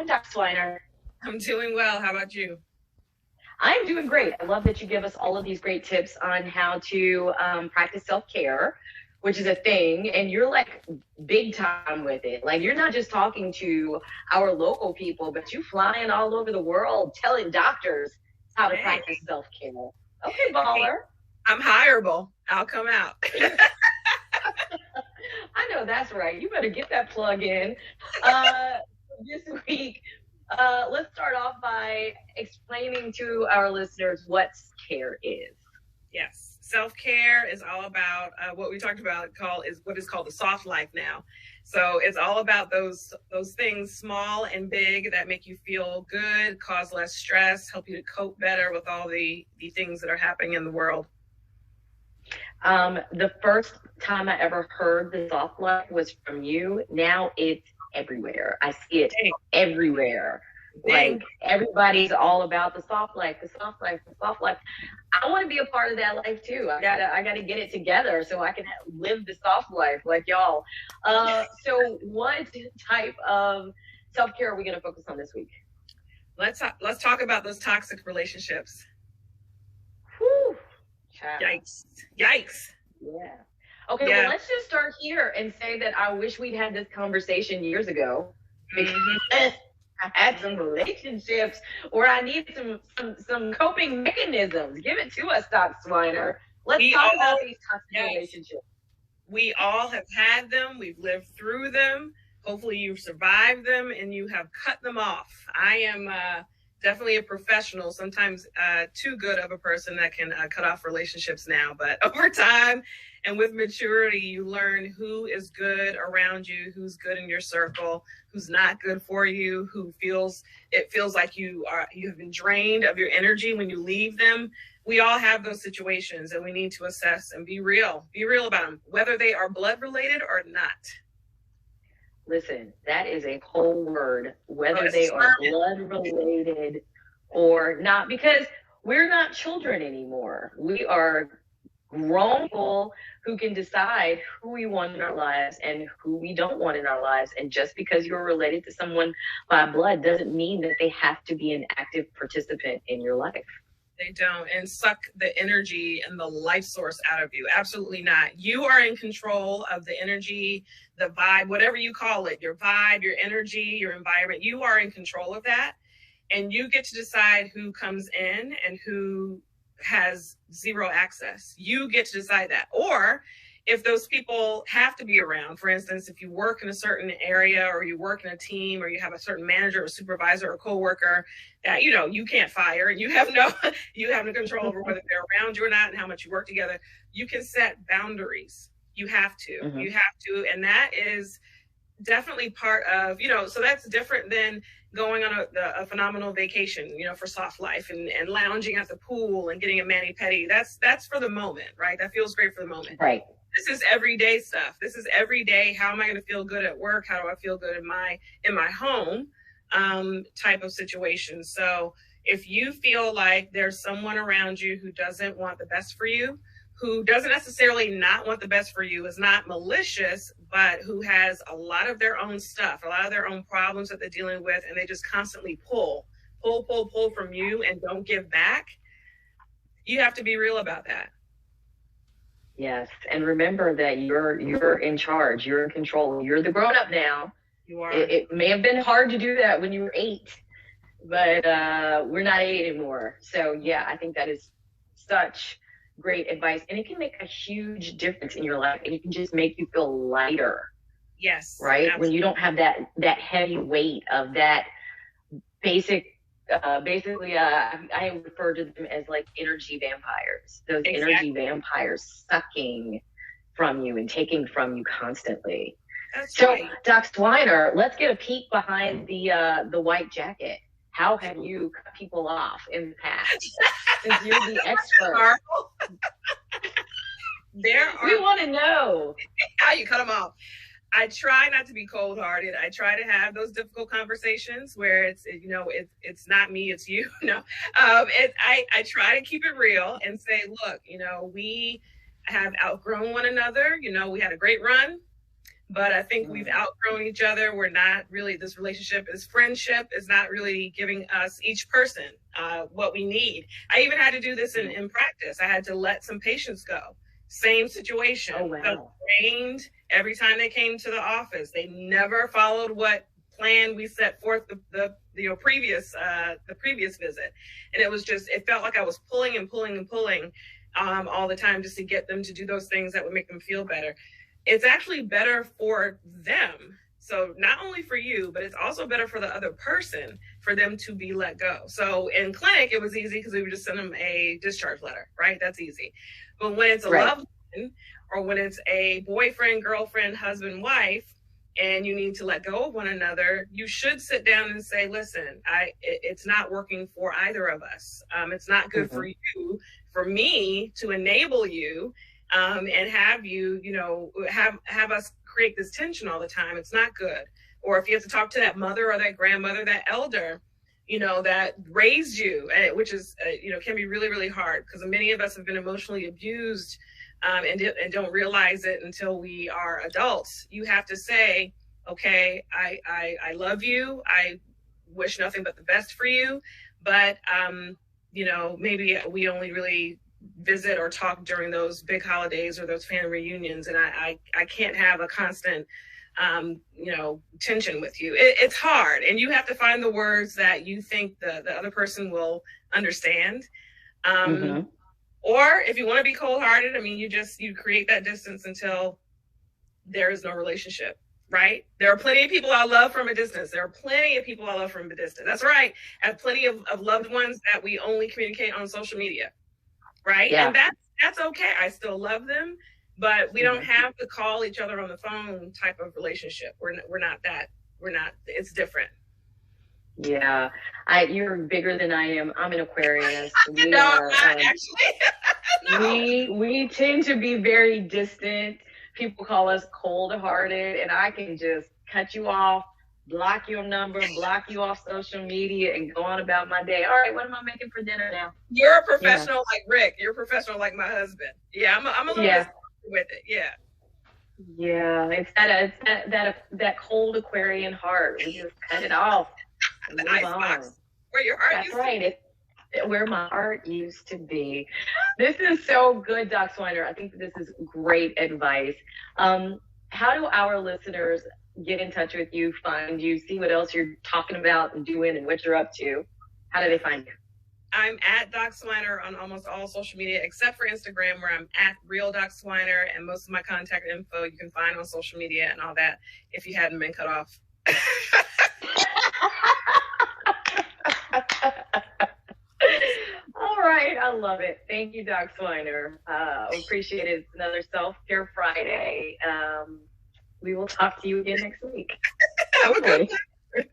DocSwiner. I'm doing well. How about you? I'm doing great. I love that you give us all of these great tips on how to practice self-care, which is a thing, and you're like big time with it. Like you're not just talking to our local people, but you flying all over the world telling doctors how to practice self-care. Okay, baller. I'm hireable. I'll come out. I know that's right. You better get that plug in. This week, let's start off by explaining to our listeners what care is. Yes, self-care is all about what we talked about. What is called the soft life now. So it's all about those things, small and big, that make you feel good, cause less stress, help you to cope better with all the things that are happening in the world. The first time I ever heard the soft life was from you. Now it's everywhere. I see it everywhere. Like everybody's all about the soft life, the soft life, the soft life. I want to be a part of that life too. I gotta get it together so I can live the soft life like y'all. So what type of self-care are we gonna focus on this week? Let's talk about those toxic relationships. Whew. Yikes. Yeah. Okay, well, let's just start here and say that I wish we'd had this conversation years ago. I had some relationships where I need some coping mechanisms. Give it to us, DocSwiner. Let's talk about these toxic relationships. We all have had them. We've lived through them. Hopefully you've survived them and you have cut them off. I am definitely a professional, sometimes too good of a person that can cut off relationships now. But over time and with maturity, you learn who is good around you, who's good in your circle, who's not good for you, it feels like you have been drained of your energy when you leave them. We all have those situations and we need to assess and be real about them, whether they are blood related or not. Listen, that is a whole word, whether they are blood related or not, because we're not children anymore. We are grown people who can decide who we want in our lives and who we don't want in our lives. And just because you're related to someone by blood doesn't mean that they have to be an active participant in your life. They don't, and suck the energy and the life source out of you. Absolutely not. You are in control of the energy, the vibe, whatever you call it, your vibe, your energy, your environment. You are in control of that. And you get to decide who comes in and who has zero access. You get to decide that. Or if those people have to be around, for instance, if you work in a certain area or you work in a team or you have a certain manager or supervisor or coworker that, you can't fire, and you have no control over whether they're around you or not and how much you work together, you can set boundaries. You have to. Mm-hmm. You have to. And that is definitely part of, so that's different than going on a phenomenal vacation, for soft life and lounging at the pool and getting a mani-pedi. That's for the moment, right? That feels great for the moment. Right. This is everyday stuff. This is every day. How am I going to feel good at work? How do I feel good in my home type of situation? So if you feel like there's someone around you who doesn't want the best for you, who doesn't necessarily not want the best for you, is not malicious, but who has a lot of their own stuff, a lot of their own problems that they're dealing with, and they just constantly pull from you and don't give back, you have to be real about that. Yes, and remember that you're in charge. You're in control. You're the grown-up now. You are. It may have been hard to do that when you were 8, but we're not 8 anymore. So yeah, I think that is such great advice, and it can make a huge difference in your life, and it can just make you feel lighter. Yes. Right. Absolutely. When you don't have that heavy weight of that basically, I refer to them as like energy vampires. Those energy vampires sucking from you and taking from you constantly. That's so, right. DocSwiner, let's get a peek behind the white jacket. How have you cut people off in the past? Since you're the expert. We want to know how you cut them off. I try not to be cold-hearted. I try to have those difficult conversations where it's not me, it's you. No, I try to keep it real and say, look, we have outgrown one another. We had a great run. but I think we've outgrown each other. We're not really, this relationship is friendship, is not really giving us, each person, what we need. I even had to do this in practice. I had to let some patients go. Same situation. Oh, wow. Trained every time they came to the office. They never followed what plan we set forth the previous visit. And it was just, it felt like I was pulling and pulling and pulling all the time just to get them to do those things that would make them feel better. It's actually better for them. So not only for you, but it's also better for the other person for them to be let go. So in clinic, it was easy because we would just send them a discharge letter, right? That's easy. But when it's a loved one, or when it's a boyfriend, girlfriend, husband, wife, and you need to let go of one another, you should sit down and say, listen, it's not working for either of us. It's not good for you, for me to enable you and have you, have us create this tension all the time. It's not good. Or if you have to talk to that mother or that grandmother, that elder, that raised you, which is, can be really, really hard, because many of us have been emotionally abused and don't realize it until we are adults. You have to say, okay, I love you. I wish nothing but the best for you. But, maybe we only really visit or talk during those big holidays or those family reunions. And I can't have a constant, tension with you. It's hard. And you have to find the words that you think the other person will understand. Or if you want to be cold-hearted, you create that distance until there is no relationship, right? There are plenty of people I love from a distance. That's right. I have plenty of loved ones that we only communicate on social media, right? Yeah. And that's okay. I still love them, but we don't have to call each other on the phone type of relationship. We're not, it's different. Yeah, you're bigger than I am. I'm an Aquarius. I'm not actually. No. We tend to be very distant. People call us cold-hearted, and I can just cut you off, block your number, block you off social media, and go on about my day. All right, what am I making for dinner now? You're a professional like Rick. You're a professional like my husband. Yeah, I'm a little with it. Yeah. Yeah, it's that cold Aquarian heart. We just cut it off. The ice box where your heart used to be. It's where my heart used to be. This is so good, DocSwiner. I think this is great advice. How do our listeners get in touch with you, find you, see what else you're talking about and doing and what you're up to? How do they find you? I'm at DocSwiner on almost all social media except for Instagram, where I'm at Real DocSwiner, and most of my contact info you can find on social media and all that if you hadn't been cut off. All right, I love it. Thank you, DocSwiner. Appreciate it. It's another Self-Care Friday. We will talk to you again next week. Have a good one.